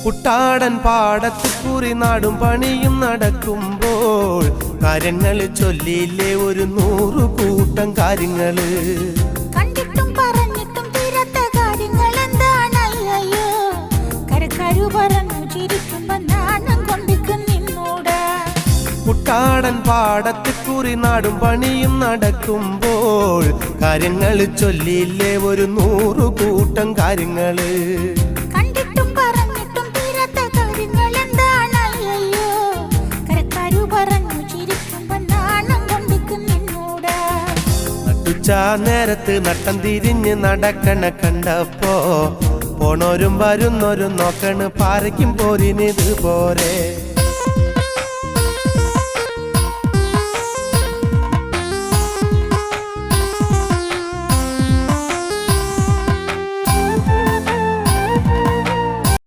കുട്ടാടൻ പാടത്ത് കുറി നാടും പണിയും നടക്കുമ്പോൾ കാര്യങ്ങൾ ചൊല്ലിയില്ലേ ഒരു 100 കൂട്ടം കാര്യങ്ങള്. കണ്ടിട്ടും പറഞ്ഞിട്ടും തീരാത്ത കാര്യങ്ങൾ എന്താണ് അയ്യോ, കരക്കാരു പറഞ്ഞു ചിരിക്കുമ്പോ നാണം കൊണ്ടിക്കും നിന്നൂടെ. കുട്ടാടൻ പാടത്ത് കുറി നാടും പണിയും നടക്കുമ്പോൾ കാര്യങ്ങൾ ചൊല്ലിയില്ലേ ഒരു 100 കൂട്ടം കാര്യങ്ങള്. കണ്ടിട്ടും പറഞ്ഞിട്ടും തീരാത്ത കാര്യങ്ങൾ എന്താണ് അയ്യോ, കരക്കാരു പറഞ്ഞു ചിരിക്കുമ്പോ നാണം കൊണ്ടിക്കും നിന്നൂടെ. നട്ടുച്ചാ നേരത്ത് നട്ടം തിരിഞ്ഞ് നടക്കണ കണ്ടപ്പോ പോണോരും വരുന്നോരും നോക്കണ് പാരയ്ക്കും പോരിനിത് പോരെ.